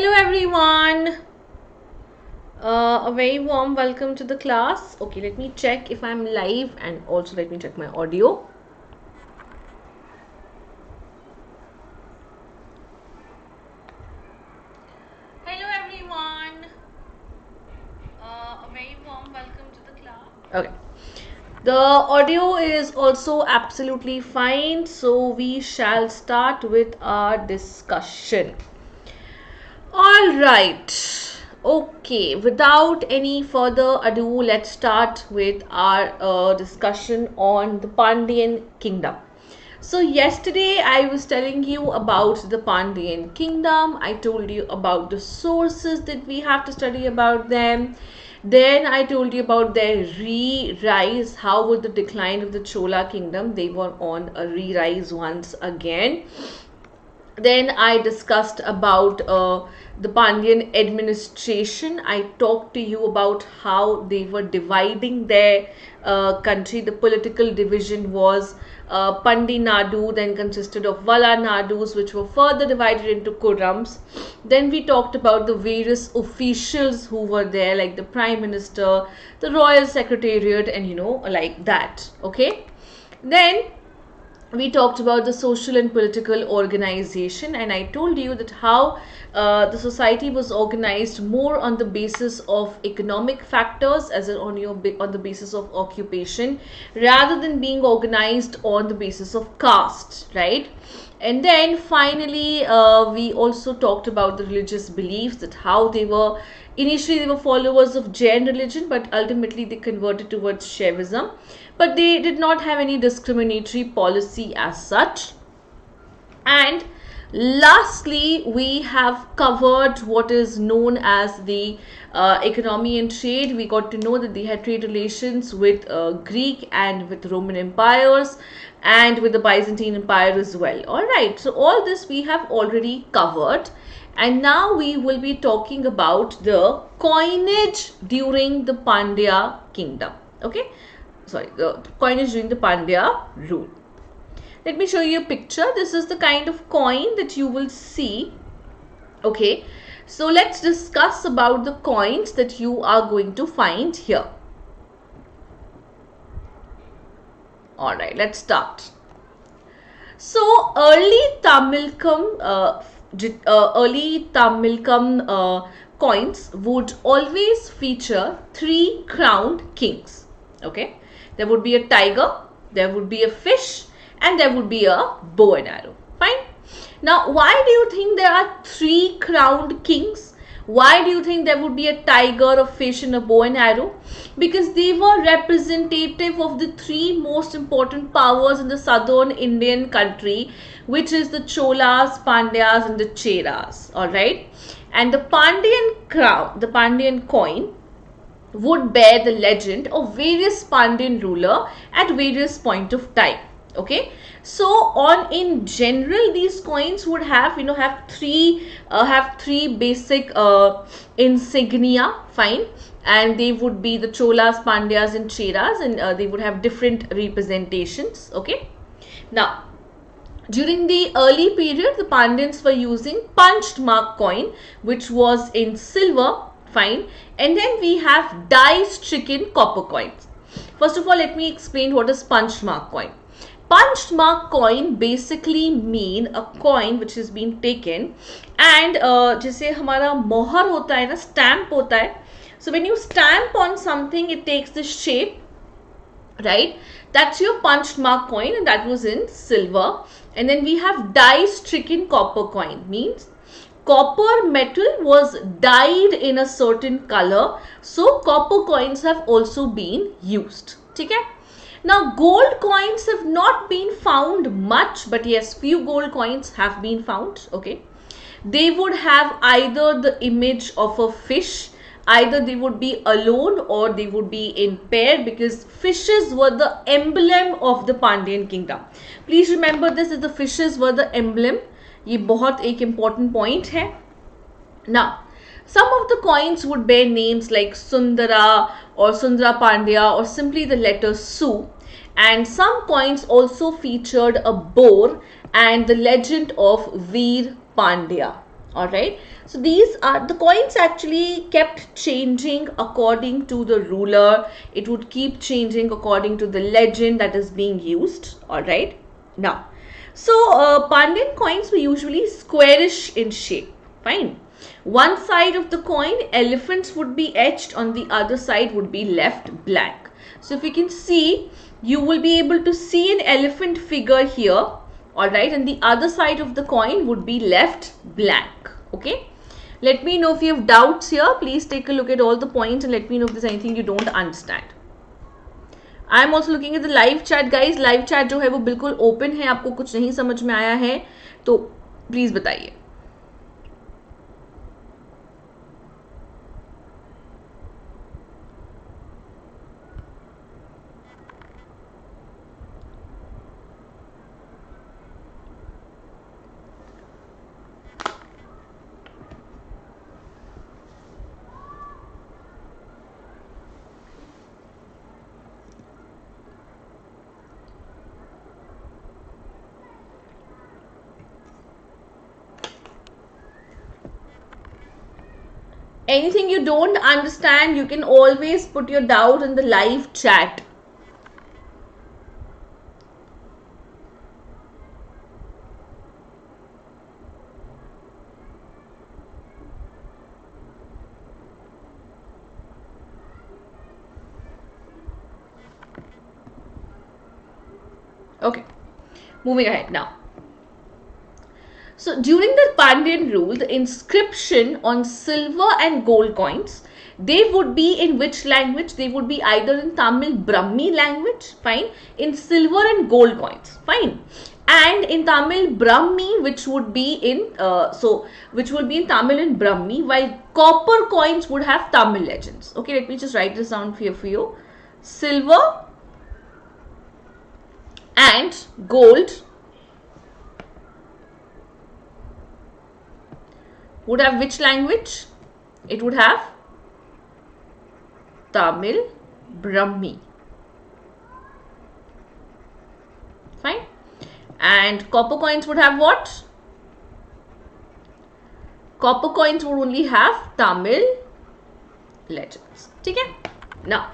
Hello everyone. A very warm welcome to the class. Okay, let me check if I'm live and also let me check my audio. Hello everyone. A very warm welcome to the class. Okay. The audio is also absolutely fine, so we shall start with our discussion. All right. Okay, without any further ado, let's start with our discussion on the Pandyan kingdom. So yesterday I was telling you about the Pandyan kingdom. I told you about the sources that we have to study about them. Then I told you about their re-rise, how would the decline of the Chola kingdom, they were on a re-rise once again. Then I discussed about the Pandyan administration. I talked to you about how they were dividing their country. The political division was Pandi Nadu, then consisted of Vala Nadus, which were further divided into Kurams. Then we talked about the various officials who were there, like the Prime Minister, the Royal Secretariat, and like that. Okay. Then we talked about the social and political organization, and I told you that how the society was organized more on the basis of economic factors, as in on the basis of occupation, rather than being organized on the basis of caste, right? And then finally we also talked about the religious beliefs, that how they were initially followers of Jain religion, but ultimately they converted towards Shaivism, but they did not have any discriminatory policy as such. And lastly, we have covered what is known as the economy and trade. We got to know that they had trade relations with Greek and with Roman empires and with the Byzantine Empire as well. All right, so all this we have already covered. And now we will be talking about the coinage during the Pandya kingdom. Okay, sorry, the coinage during the Pandya rule. Let me show you a picture. This is the kind of coin that you will see. Okay, so let's discuss about the coins that you are going to find here. All right, let's start. So early Tamilkam coins would always feature 3 crowned kings. Okay, there would be a tiger, there would be a fish, and there would be a bow and arrow. Fine. Now, why do you think there are 3 crowned kings? Why do you think there would be a tiger, a fish, and a bow and arrow? Because they were representative of the 3 most important powers in the southern Indian country, which is the Cholas, Pandyas, and the Cheras. Alright. And the Pandyan crown, the Pandyan coin, would bear the legend of various Pandyan ruler at various point of time. Okay, so in general these coins would have three basic insignia. Fine. And they would be the Cholas, Pandyas, and Cheras, and they would have different representations. Okay, now during the early period the Pandyans were using punched mark coin, which was in silver. Fine. And then we have die stricken copper coins. First of all, let me explain what is punched mark coin. Punched mark coin basically mean a coin which has been taken and जैसे हमारा मोहर होता है ना, stamp होता है. So when you stamp on something, it takes the shape, right? That's your punched mark coin, and that was in silver. And then we have die stricken copper coin, means copper metal was dyed in a certain color, so copper coins have also been used. ठीक है? Now gold coins have not been found much, but yes, few gold coins have been found. Okay, they would have either the image of a fish, either they would be alone or they would be in pair, because fishes were the emblem of the Pandyan kingdom. Please remember this, is the fishes were the emblem. ये बहुत एक important point है. Now, some of the coins would bear names like Sundara or Sundara Pandya or simply the letter Su. And some coins also featured a boar and the legend of Veer Pandya. All right, so these are the coins actually kept changing according to the ruler. It would keep changing according to the legend that is being used. All right, now, so Pandyan coins were usually squarish in shape. Fine. One side of the coin, elephants would be etched, on the other side would be left blank. So if you can see, you will be able to see an elephant figure here. Alright, and the other side of the coin would be left blank. Okay, let me know if you have doubts here. Please take a look at all the points and let me know if there's anything you don't understand. I am also looking at the live chat, guys. Live chat जो है वो बिल्कुल open है. आपको कुछ नहीं समझ में आया है तो प्लीज बताइए. Anything you don't understand, you can always put your doubt in the live chat. Okay, moving ahead now. So during the Pandyan rule, the inscription on silver and gold coins, they would be in which language? They would be either in Tamil Brahmi language, fine, in silver and gold coins, fine, and in Tamil Brahmi, which would be in Tamil and Brahmi, while copper coins would have Tamil legends. Okay, let me just write this down here for you. Silver and gold would have which language? It would have Tamil Brahmi. Fine. And copper coins would have what? Copper coins would only have Tamil legends. Okay? Now,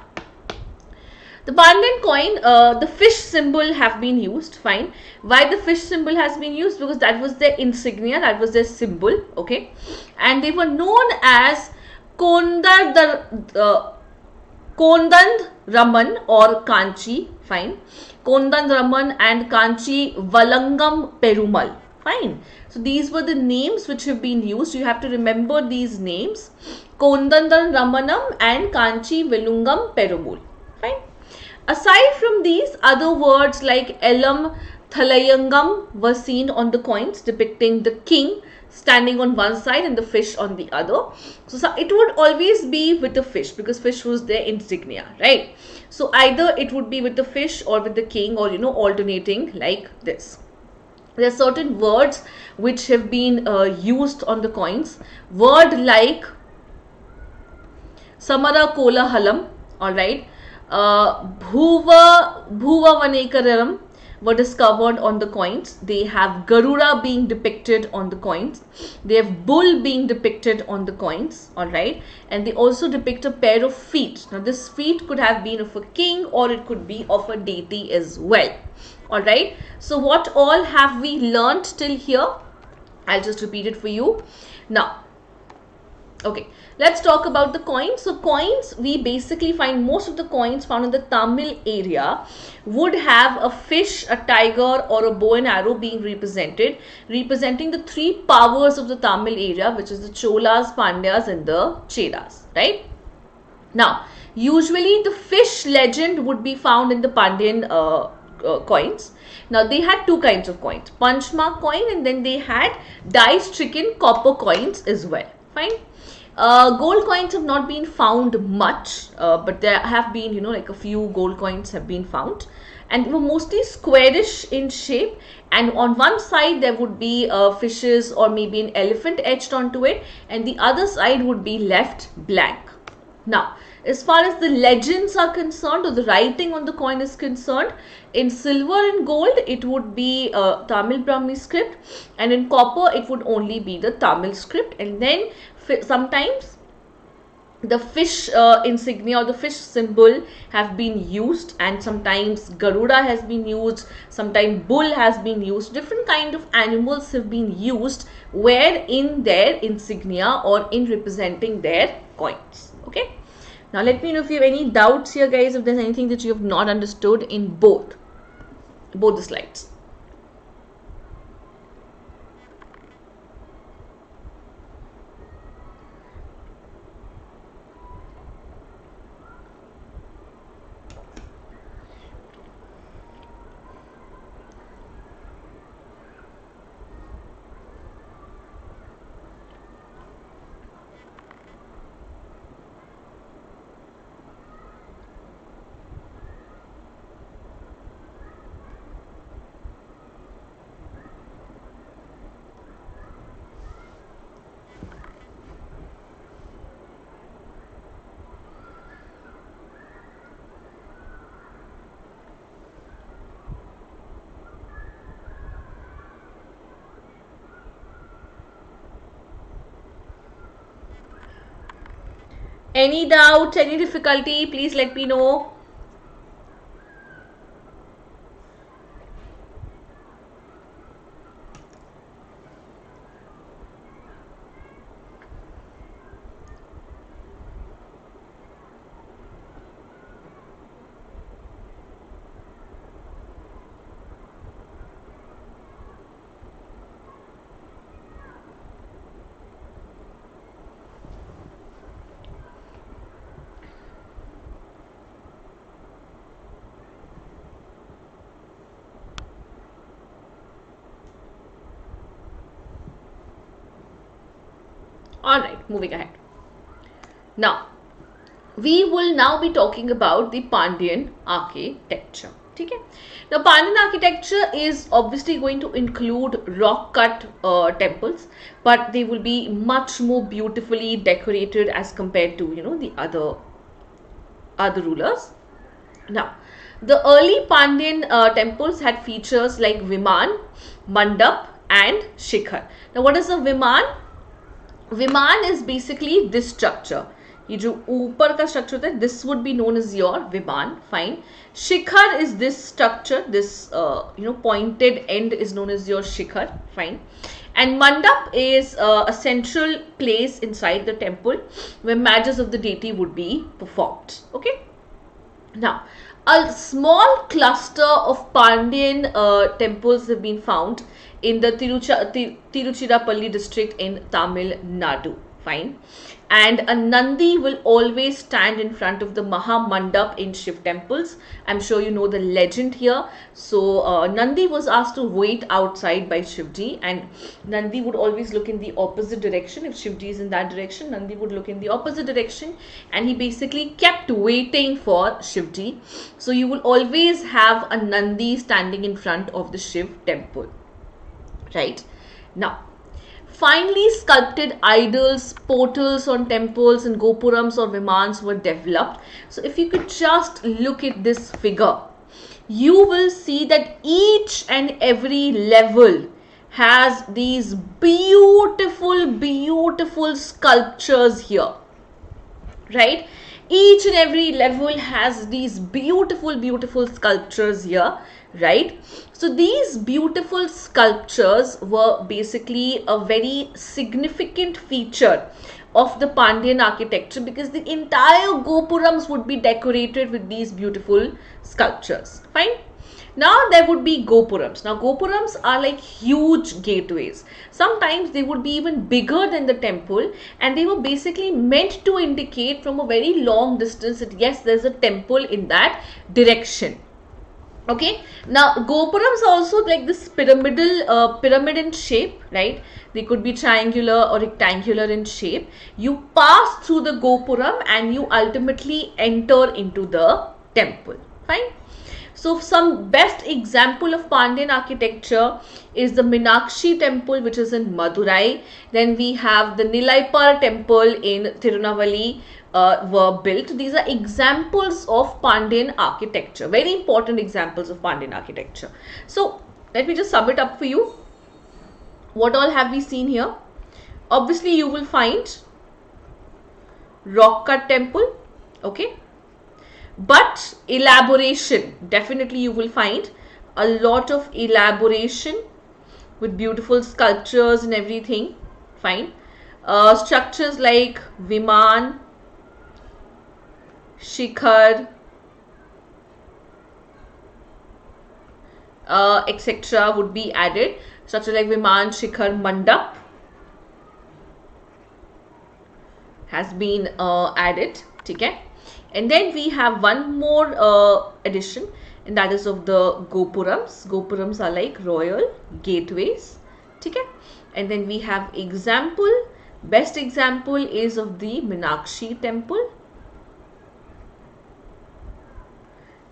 the Pandyan coin, the fish symbol have been used, fine. Why the fish symbol has been used? Because that was their insignia, that was their symbol, okay. And they were known as Kondand Raman or Kanchi, fine. Kondand Raman and Kanchi Valangam Perumal, fine. So these were the names which have been used. You have to remember these names. Kondandan Ramanam and Kanchi Velungam Perumal, fine. Aside from these, other words like Elam Thalayangam were seen on the coins depicting the king standing on one side and the fish on the other. So it would always be with the fish because fish was their insignia, right? So either it would be with the fish or with the king, or alternating like this. There are certain words which have been used on the coins. Word like Samara Kola Halam, alright. Bhuva Vanekararam were discovered on the coins. They have Garuda being depicted on the coins. They have bull being depicted on the coins, alright. And they also depict a pair of feet. Now this feet could have been of a king or it could be of a deity as well, alright. So what all have we learnt till here? I'll just repeat it for you. Now, okay, let's talk about the coins. So coins, we basically find most of the coins found in the Tamil area would have a fish, a tiger or a bow and arrow being represented, representing the three powers of the Tamil area, which is the Cholas, Pandyas and the Cheras, right? Now, usually the fish legend would be found in the Pandyan coins. Now they had two kinds of coins, punchmark coin and then they had die-stricken copper coins as well, fine. Gold coins have not been found much, but there have been, like a few gold coins have been found, and were mostly squarish in shape, and on one side there would be fishes or maybe an elephant etched onto it, and the other side would be left blank. Now, As far as the legends are concerned, or the writing on the coin is concerned, in silver and gold it would be Tamil Brahmi script, and in copper it would only be the Tamil script. And then sometimes the fish insignia or the fish symbol have been used, and sometimes Garuda has been used, sometimes bull has been used. Different kind of animals have been used where in their insignia or in representing their coins. Okay, now let me know if you have any doubts here, guys, if there's anything that you have not understood in both the slides. Any doubt, any difficulty, please let me know. Alright, moving ahead. Now, we will now be talking about the Pandyan architecture. Okay? Now, Pandyan architecture is obviously going to include rock cut temples, but they will be much more beautifully decorated as compared to, the other rulers. Now, the early Pandyan temples had features like Viman, Mandap and Shikhar. Now, what is a Viman? Viman is basically this structure. ये जो ऊपर का structure होता है, this would be known as your Viman. Fine. Shikhar is this structure. This pointed end is known as your Shikhar. Fine. And Mandap is a central place inside the temple where marriages of the deity would be performed. Okay. Now, a small cluster of Pandyan temples have been found in the Tiruchirappalli district in Tamil Nadu. Fine. And a Nandi will always stand in front of the Maha Mandap in Shiv temples. I'm sure you know the legend here. So Nandi was asked to wait outside by Shivji, and Nandi would always look in the opposite direction. If Shivji is in that direction, Nandi would look in the opposite direction, and he basically kept waiting for Shivji. So you will always have a Nandi standing in front of the Shiv temple. Right? Now, finely sculpted idols, portals on temples and gopurams or vimans were developed. So if you could just look at this figure, you will see that each and every level has these beautiful sculptures here. Right? Each and every level has these beautiful sculptures here. Right? So these beautiful sculptures were basically a very significant feature of the Pandyan architecture, because the entire gopurams would be decorated with these beautiful sculptures. Fine. Now there would be gopurams. Now gopurams are like huge gateways. Sometimes they would be even bigger than the temple, and they were basically meant to indicate from a very long distance that yes, there's a temple in that direction. Okay, now gopurams are also like this pyramid in shape, right? They could be triangular or rectangular in shape. You pass through the gopuram and you ultimately enter into the temple. Fine. So some best example of Pandyan architecture is the Meenakshi temple, which is in Madurai. Then we have the Nilaipar temple in Tirunelveli, were built. These are examples of Pandyan architecture, very important examples of Pandyan architecture. So let me just sum it up for you. What all have we seen here? Obviously, you will find rock cut temple, okay, but elaboration, definitely you will find a lot of elaboration with beautiful sculptures and everything, fine. Structures like Viman, Shikhar, etc. would be added. Structures like Viman, Shikhar, Mandap has been added, okay. And then we have one more addition, and that is of the Gopurams. Gopurams are like royal gateways, okay. And then we have example, best example is of the Meenakshi temple.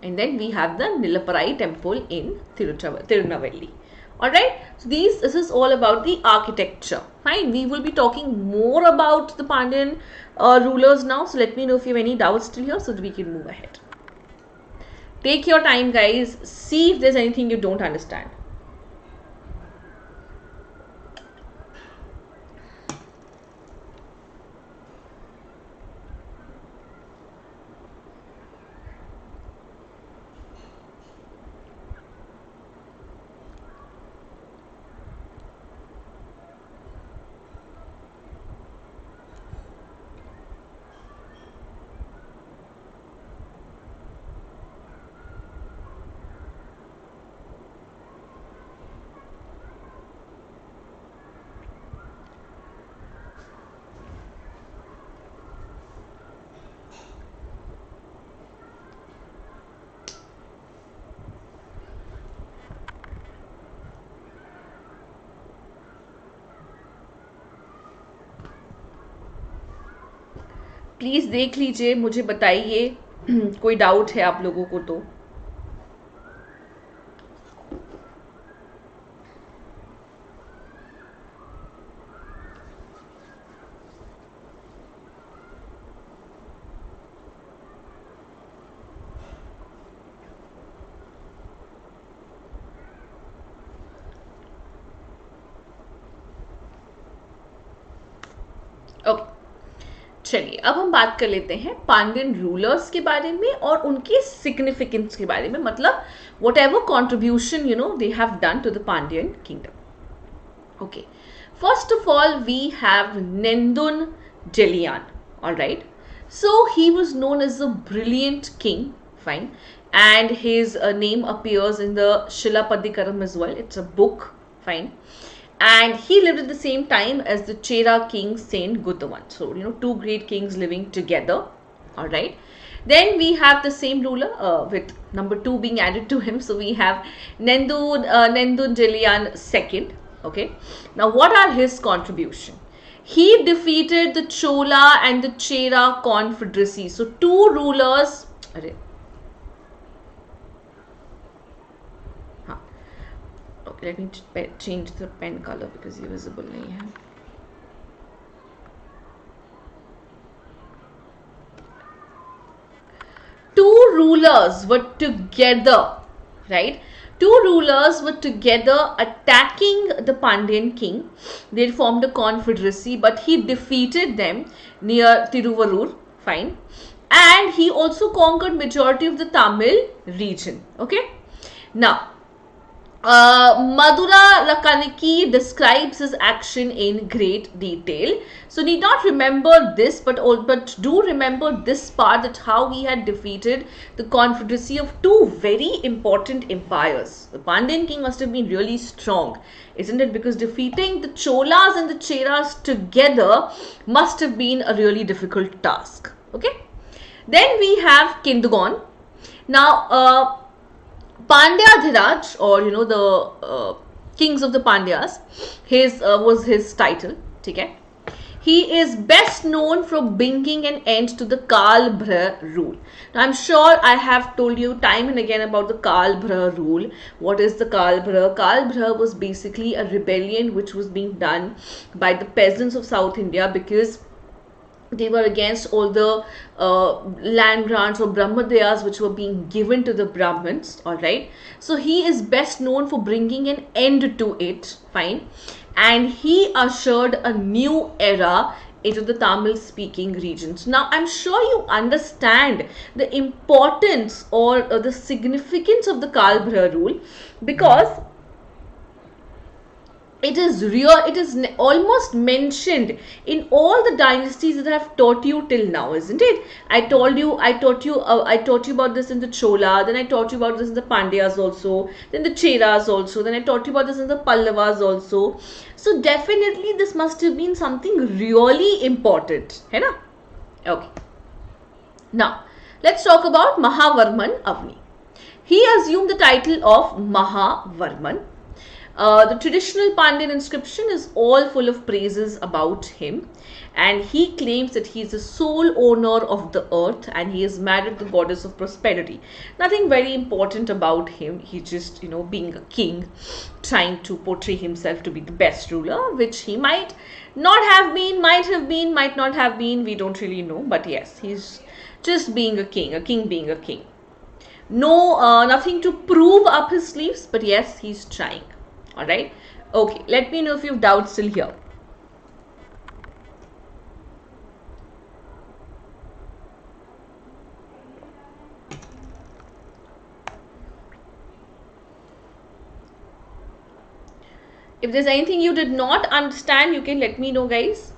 And then we have the Nilaparai temple in Tirunelveli. Alright, so this is all about the architecture. Fine, we will be talking more about the Pandyan rulers now. So let me know if you have any doubts still here so that we can move ahead. Take your time, guys. See if there's anything you don't understand. Please देख लीजिए, मुझे बताइए कोई doubt है आप लोगों को तो. ओके, चलिए अब हम बात कर लेते हैं पांड्यन रूलर्स के बारे में और उनके सिग्निफिकेंस के बारे में, मतलब whatever contribution they have done to the Pandyan kingdom. Okay, first of all we have Nedun Jeliyan. Alright, so he was known as a brilliant king, fine, and his name appears in the Shilappadikaram as well. It's a book, fine. And he lived at the same time as the Chera king Saint Gutawan. So, two great kings living together. All right. Then we have the same ruler with number 2 being added to him. So, we have Nendun Jelian II. Okay. Now, what are his contribution? He defeated the Chola and the Chera confederacy. So, two rulers. Let me change the pen color because ये visible नहीं है. Two rulers were together, right? Two rulers were together attacking the Pandyan king. They formed a confederacy, but he defeated them near Tiruvarur, fine. And he also conquered majority of the Tamil region, okay? Now, Madura Lakaniki describes his action in great detail. So need not remember this, but do remember this part, that how he had defeated the confederacy of two very important empires. The Pandyan king must have been really strong, isn't it? Because defeating the Cholas and the Cheras together must have been a really difficult task. Okay. Then we have Kindugon. Now, Pandya Dhiraj, or the kings of the Pandyas, was his title. Okay, he is best known for bringing an end to the Kalbhra rule. Now, I'm sure I have told you time and again about the Kalbhra rule. What is the Kalbhra? Kalbhra was basically a rebellion which was being done by the peasants of South India, because They were against all the land grants or brahmadayas which were being given to the Brahmins. All right, so he is best known for bringing an end to it. Fine, and he ushered a new era into the Tamil speaking regions. Now I'm sure you understand the importance or the significance of the Kalbhra rule, because it is almost mentioned in all the dynasties that I have taught you till now, isn't it? I taught you about this in the Chola, then I taught you about this in the Pandyas also, then the Cheras also, then I taught you about this in the Pallavas also. So definitely this must have been something really important, hai na? Okay. Now let's talk about Mahavarman Avni. He assumed the title of Mahavarman. The traditional Pandyan inscription is all full of praises about him, and he claims that he is the sole owner of the earth and he is married to the goddess of prosperity. Nothing very important about him. He just, being a king, trying to portray himself to be the best ruler, which he might not have been, might have been, might not have been. We don't really know, but yes, he's just being a king being a king. No, nothing to prove up his sleeves, but yes, he's trying. All right. Okay. Let me know if you have doubts still here. If there's anything you did not understand, you can let me know, guys.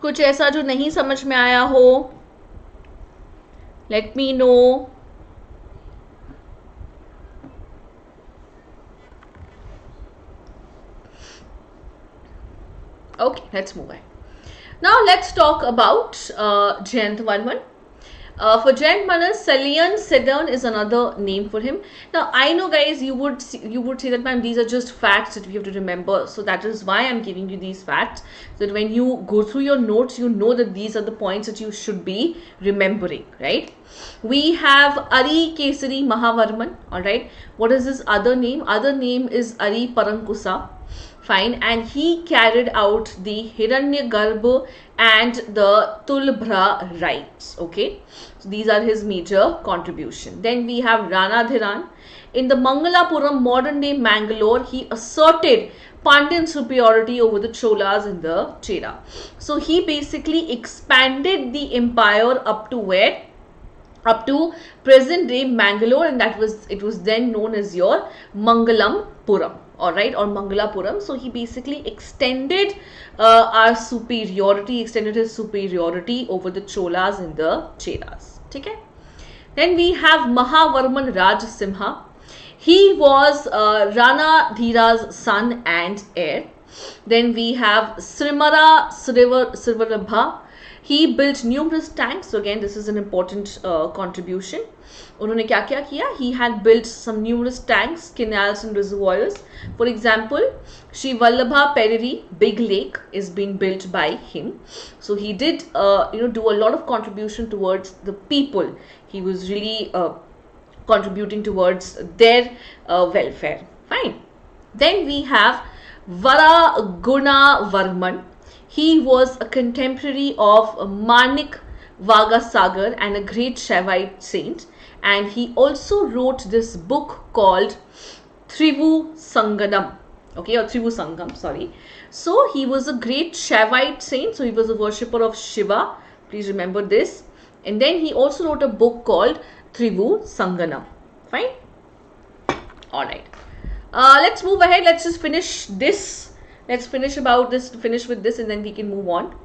कुछ ऐसा जो नहीं समझ में आया हो, let me know. Okay, let's move on. Now let's talk about Jayant Varman. For Jayant Varman, Salian Sedan is another name for him. Now I know, guys, you would say that, ma'am, these are just facts that we have to remember. So that is why I'm giving you these facts, so that when you go through your notes, you know that these are the points that you should be remembering, right? We have Ari Kesari Mahavarman. All right. What is his other name? Other name is Ari Parankusa. Fine, and he carried out the Hiranyagarbha and the Tulbhra rites. Okay, so these are his major contribution. Then we have Ranadhiran. In the Mangalapuram, modern day Mangalore, he asserted Pandyan superiority over the Cholas in the Chera. So he basically expanded the empire up to where? Up to present day Mangalore, and it was then known as your Mangalapuram. All right, or Mangalapuram. So he basically extended his superiority over the Cholas and the Cheras. Okay. Then we have Mahavarman Rajsimha. He was Rana Dhira's son and heir. Then we have Srimara Srivarabha. He built numerous tanks. So again, this is an important contribution. उन्होंने क्या क्या किया? He had built some numerous tanks, canals and reservoirs. For example, Shri Vallabha Periri Big Lake is being built by him. So he did do a lot of contribution towards the people. He was really contributing towards their welfare. Fine. Then we have Varaguna Varman. He was a contemporary of Manik Vagasagar and a great Shaivite saint. And he also wrote this book called Trivu Sanganam. Okay, or Trivu Sangam, sorry. So he was a great Shaivite saint. So he was a worshipper of Shiva. Please remember this. And then he also wrote a book called Trivu Sanganam. Fine. All right. Let's move ahead. Let's just finish this. Let's finish with this, and then we can move on.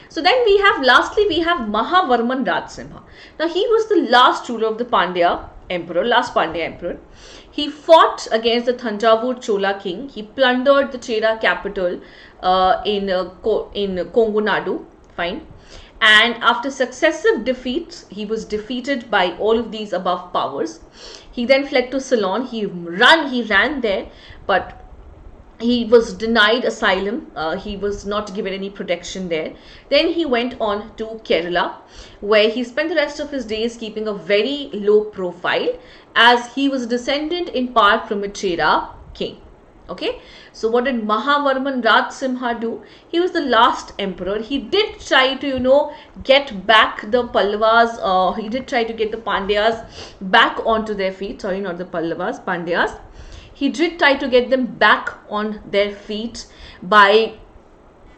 So then lastly we have Mahavarman Rajsimha. Now he was the last ruler of the Pandya emperor. He fought against the Thanjavur Chola king. He plundered the Chera capital in Congo Nadu. Fine. And after successive defeats, he was defeated by all of these above powers. He then fled to Ceylon. He ran there, but he was denied asylum. He was not given any protection there. Then he went on to Kerala, where he spent the rest of his days keeping a very low profile, as he was a descendant in part from a Chera king. Okay, so what did Mahavarman Raj Simha do? He was the last emperor. He did try to, get back the Pallavas. He did try to get the Pandyas back onto their feet. Sorry, not the Pallavas, Pandyas. He did try to get them back on their feet by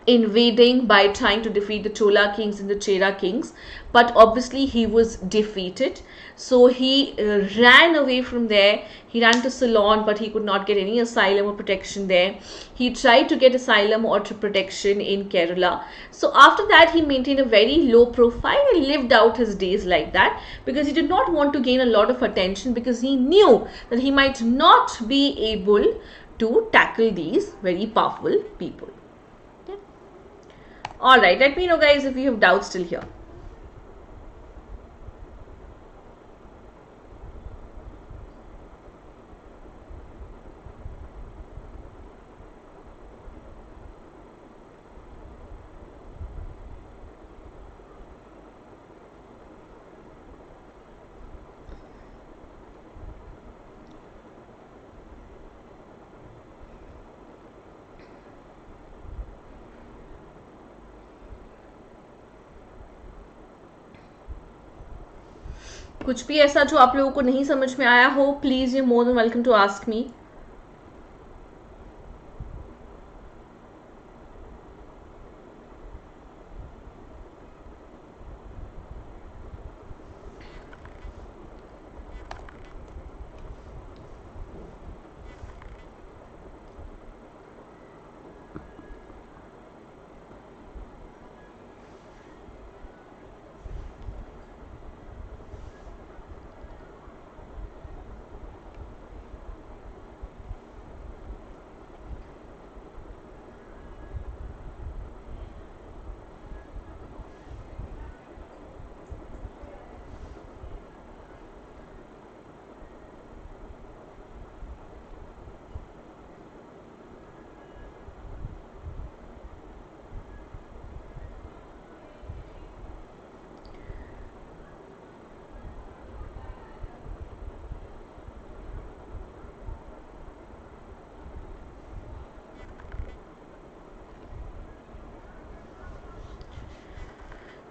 invading, by trying to defeat the Chola kings and the Chera kings, but obviously he was defeated. So he ran away from there. He ran to Ceylon, but he could not get any asylum or protection there. He tried to get asylum or protection in Kerala. So after that, he maintained a very low profile and lived out his days like that, because he did not want to gain a lot of attention, because he knew that he might not be able to tackle these very powerful people. Okay. All right, let me know, guys, if you have doubts still here. कुछ भी ऐसा जो आप लोगों को नहीं समझ में आया हो, please you more than welcome to ask me.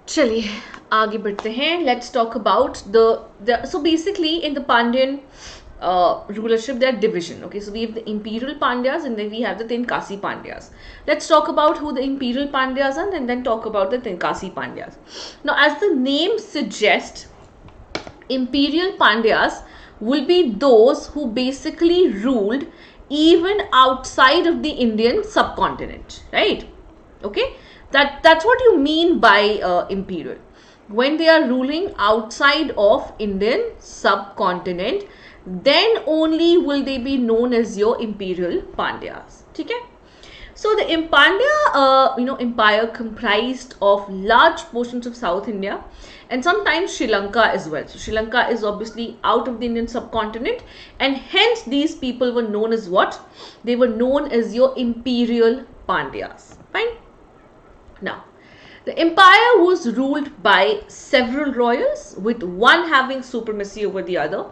चलिए आगे बढ़ते हैं. Let's talk about so basically in the Pandyan rulership there are division. Okay, so we have the imperial Pandyas and then we have the Tenkasi Pandyas. Let's talk about who the imperial Pandyas are and then talk about the Tenkasi Pandyas. Now, as the name suggests, imperial Pandyas will be those who basically ruled even outside of the Indian subcontinent, right? Okay, that's what you mean by imperial. When they are ruling outside of Indian subcontinent, then only will they be known as your imperial Pandyas. Okay? So the Pandya empire comprised of large portions of South India and sometimes Sri Lanka as well. So Sri Lanka is obviously out of the Indian subcontinent, and hence these people were known as what? They were known as your imperial Pandyas. Fine. Now, the empire was ruled by several royals, with one having supremacy over the other.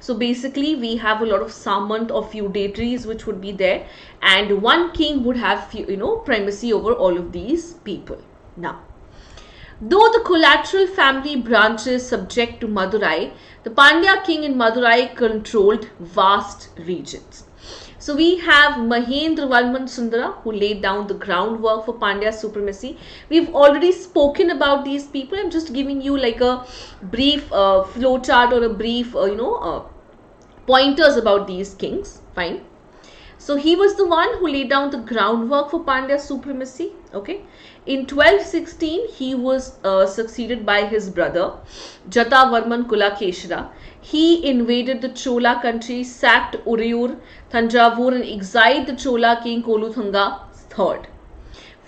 So basically, we have a lot of samant or feudatories which would be there, and one king would have, primacy over all of these people. Now, though the collateral family branches subject to Madurai, the Pandya king in Madurai controlled vast regions. So we have Mahendra Varman Sundara, who laid down the groundwork for Pandya supremacy. We've already spoken about these people. I'm just giving you like a brief flowchart or a brief, pointers about these kings. Fine. So he was the one who laid down the groundwork for Pandya supremacy. Okay. In 1216, he was succeeded by his brother, Jata Varman Kulakeshara. He invaded the Chola country, sacked Urayur, Thanjavur, and exiled the Chola king Koluthanga III.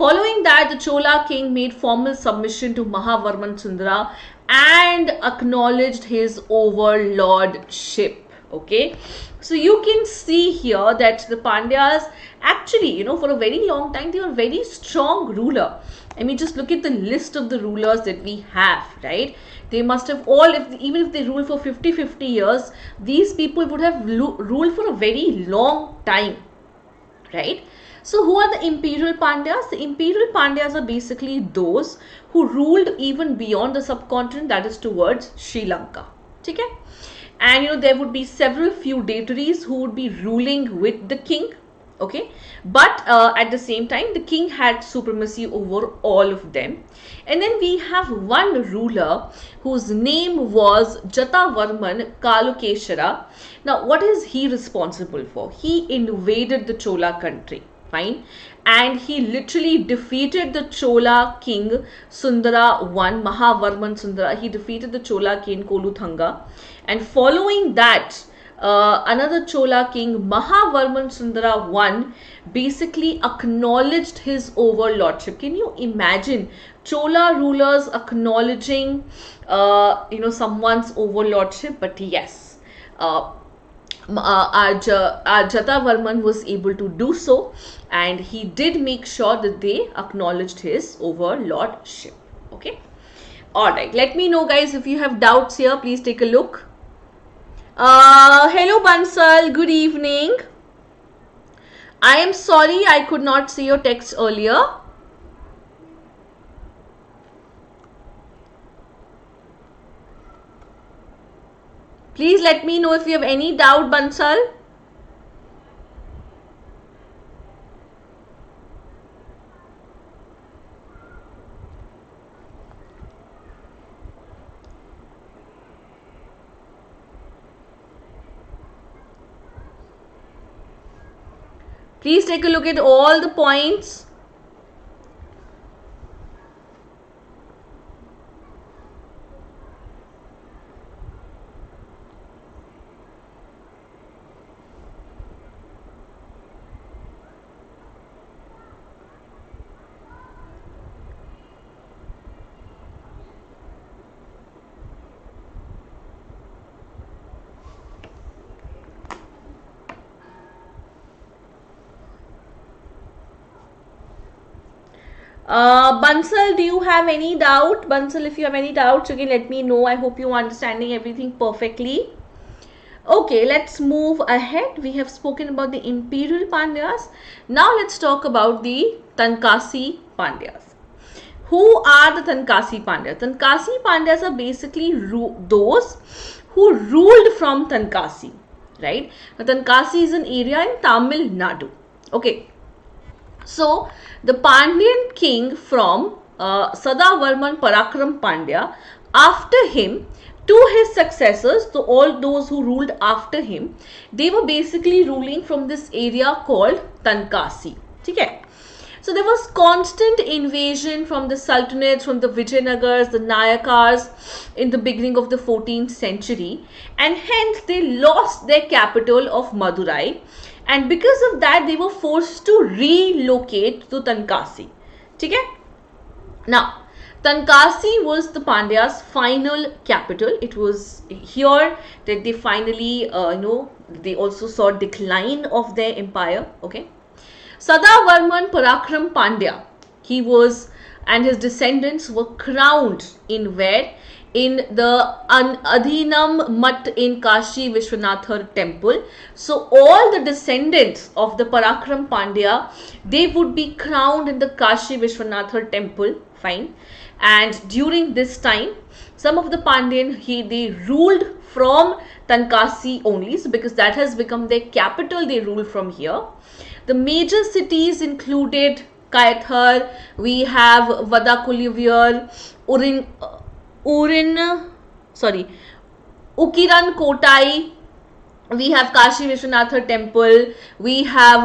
Following that, the Chola king made formal submission to Mahavarman Sundara and acknowledged his overlordship. Okay, so you can see here that the Pandyas actually, for a very long time, they were very strong ruler. I mean, just look at the list of the rulers that we have, right? They must have all, even if they ruled for 50 years, these people would have ruled for a very long time, right? So who are the imperial Pandyas? The imperial Pandyas are basically those who ruled even beyond the subcontinent, that is towards Sri Lanka. Okay? And there would be several feudatories who would be ruling with the king. Okay, but at the same time, the king had supremacy over all of them. And then we have one ruler whose name was Jatavarman Kalukeshara. Now, what is he responsible for? He invaded the Chola country, fine, and he literally defeated the Chola king Sundara I, Mahavarman Sundara. He defeated the Chola king Koluthanga, and following that, another Chola king, Mahavarman Sundara I, basically acknowledged his overlordship. Can you imagine Chola rulers acknowledging, someone's overlordship? But yes, Jatavarman was able to do so, and he did make sure that they acknowledged his overlordship. Okay. Alright, let me know, guys, if you have doubts here. Please take a look. Hello Bansal, good evening. I am sorry I could not see your text earlier. Please let me know if you have any doubt, Bansal. Please take a look at all the points. Bansal, do you have any doubt? Bansal, if you have any doubts, you can let me know. I hope you are understanding everything perfectly. Okay, let's move ahead. We have spoken about the imperial Pandyas. Now let's talk about the Tankasi Pandyas. Who are the Tankasi Pandyas? Tankasi Pandyas are basically those who ruled from Tankasi, right? Now, Tankasi is an area in Tamil Nadu. Okay. So, the Pandyan king from Sadavarman Parakram Pandya, after him, to his successors, so all those who ruled after him, they were basically ruling from this area called Tankasi. Okay. So, there was constant invasion from the sultanates, from the Vijayanagars, the Nayakars in the beginning of the 14th century, and hence they lost their capital of Madurai. And because of that, they were forced to relocate to Tankasi. Okay? Now, Tankasi was the Pandya's final capital. It was here that they finally, they also saw decline of their empire. Okay? Sadavarman Parakram Pandya, he was, and his descendants were crowned in where? In the Adhinam Mat in Kashi Vishwanathar temple. So all the descendants of the Parakram Pandya, they would be crowned in the Kashi Vishwanathar temple, fine. And during this time, some of the Pandyan, they ruled from Tankasi only, so because that has become their capital, they ruled from here. The major cities included Kaithar, we have Vadakulivir, Ukiran Kotai, we have Kashi Vishwanathar temple, we have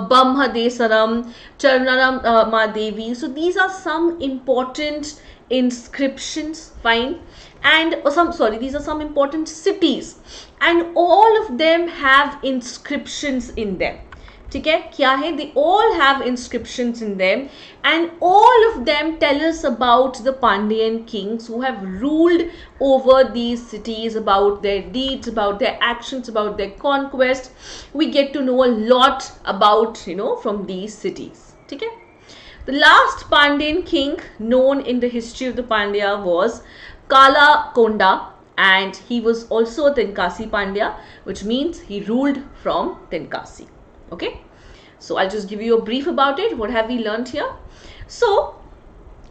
Bamhadesaram, Charnaram Madevi. So these are some important inscriptions, fine, and these are some important cities, and all of them have inscriptions in them, ठीक है, क्या है? They all have inscriptions in them, and all of them tell us about the Pandyan kings who have ruled over these cities, about their deeds, about their actions, about their conquest. We get to know a lot about, from these cities. ठीक है? The last Pandyan king known in the history of the Pandya was Kala Konda, and he was also a Tenkasi Pandya, which means he ruled from Tenkasi. Okay, so I'll just give you a brief about it. What have we learned here? So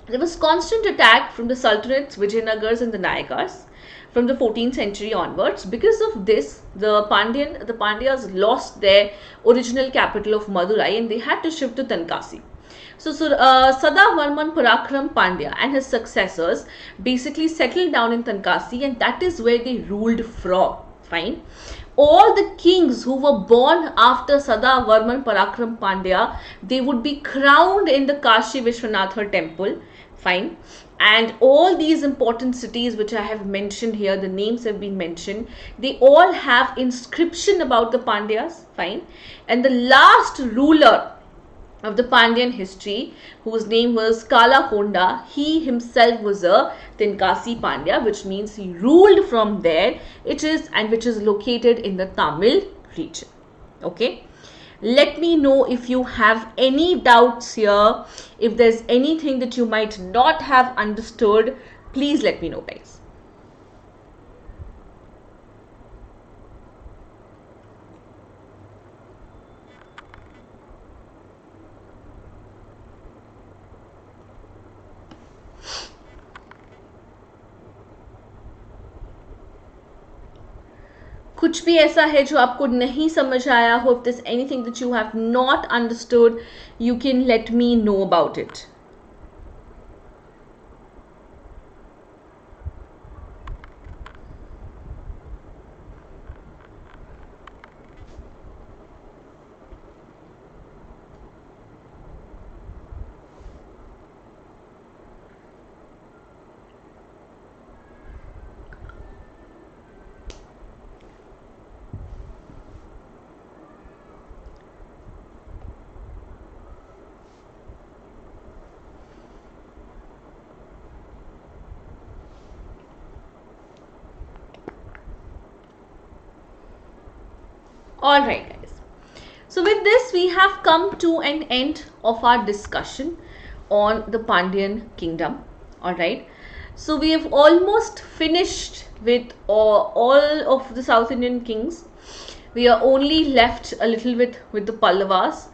there was constant attack from the Sultanates, Vijayanagars and the Nayakars from the 14th century onwards. Because of this, the Pandyas lost their original capital of Madurai and they had to shift to Tenkasi. So Sadavarman Parakram Pandya and his successors basically settled down in Tenkasi, and that is where they ruled from. Fine. All the kings who were born after Sadavarman Parakram Pandya, they would be crowned in the Kashi Vishwanatha temple. Fine. And all these important cities which I have mentioned here, the names have been mentioned, they all have inscription about the Pandyas. Fine. And the last ruler of the Pandyan history, whose name was Kala Konda, he himself was a Tenkasi Pandya, which means he ruled from there. Which is located in the Tamil region. Okay, let me know if you have any doubts here. If there's anything that you might not have understood, please let me know, guys. कुछ भी ऐसा है जो आपको नहीं समझ आया हो, if there's anything that you have not understood, you can let me know about it. Alright guys, so with this we have come to an end of our discussion on the Pandyan kingdom. Alright, so we have almost finished with all of the South Indian kings. We are only left a little bit with the Pallavas.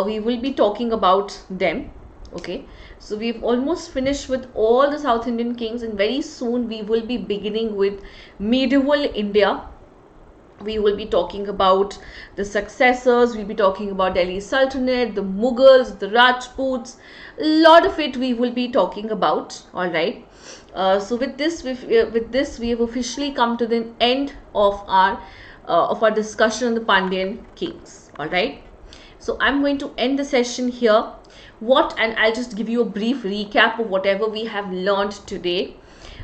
We will be talking about them. Okay, so we've almost finished with all the South Indian kings, and very soon we will be beginning with medieval India. We will be talking about the successors, we'll be talking about Delhi Sultanate, the Mughals, the Rajputs, a lot of it we will be talking about. All right. So with this we have officially come to the end of our discussion on the Pandyan kings. All right. So I'm going to end the session here. And I'll just give you a brief recap of whatever we have learned today.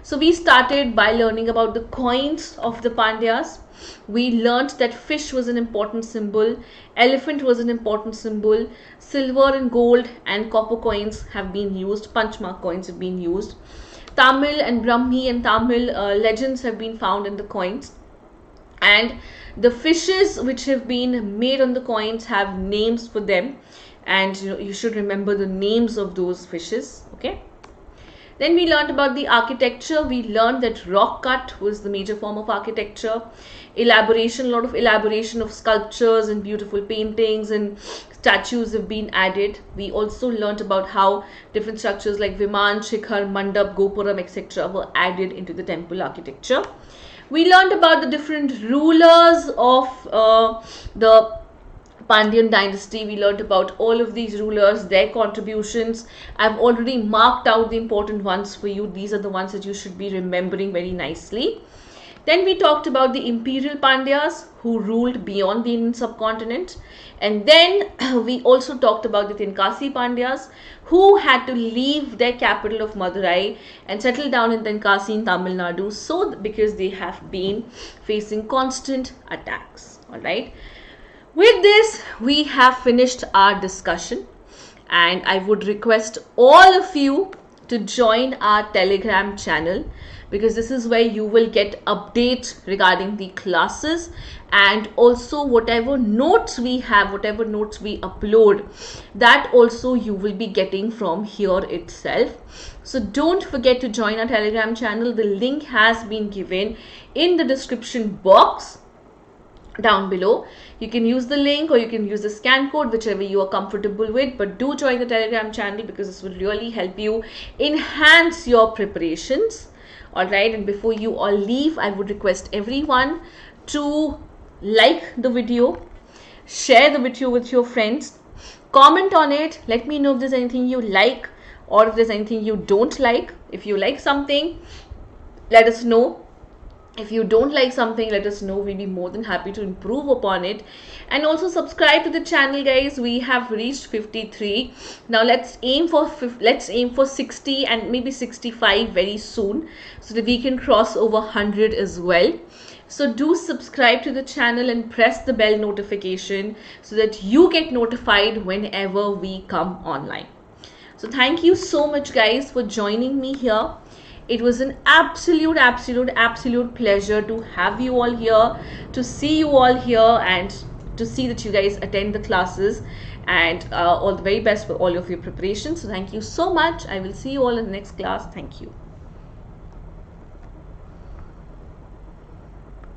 So we started by learning about the coins of the Pandyas. We learned that fish was an important symbol, elephant was an important symbol, silver and gold and copper coins have been used, punchmark coins have been used. Tamil and Brahmi and Tamil legends have been found in the coins, and the fishes which have been made on the coins have names for them, and you should remember the names of those fishes. Okay. Then we learned about the architecture. We learned that rock cut was the major form of architecture. Elaboration, a lot of elaboration of sculptures and beautiful paintings and statues have been added. We also learned about how different structures like Viman, Shikhar, Mandap, Gopuram, etc. were added into the temple architecture. We learned about the different rulers of the Pandyan dynasty. We learnt about all of these rulers, their contributions. I've already marked out the important ones for you. These are the ones that you should be remembering very nicely. Then we talked about the imperial Pandyas who ruled beyond the Indian subcontinent. And then we also talked about the Tenkasi Pandyas who had to leave their capital of Madurai and settle down in Tenkasi in Tamil Nadu, because they have been facing constant attacks. Alright. With this, we have finished our discussion, and I would request all of you to join our Telegram channel, because this is where you will get updates regarding the classes, and also whatever notes we have, whatever notes we upload, that also you will be getting from here itself. So don't forget to join our Telegram channel. The link has been given in the description box down below. You can use the link or you can use the scan code, whichever you are comfortable with, but do join the Telegram channel because this will really help you enhance your preparations. All right, and before you all leave, I would request everyone to like the video, share the video with your friends, comment on it, let me know if there's anything you like or if there's anything you don't like. If you like something, let us know. If you don't like something, let us know. We'll be more than happy to improve upon it. And also subscribe to the channel, guys. We have reached 53. Now let's aim for 60 and maybe 65 very soon, so that we can cross over 100 as well. So do subscribe to the channel and press the bell notification so that you get notified whenever we come online. So thank you so much, guys, for joining me here. It was an absolute pleasure to have you all here, to see you all here, and to see that you guys attend the classes, and all the very best for all of your preparations. So thank you so much. I will see you all in the next class. Thank you.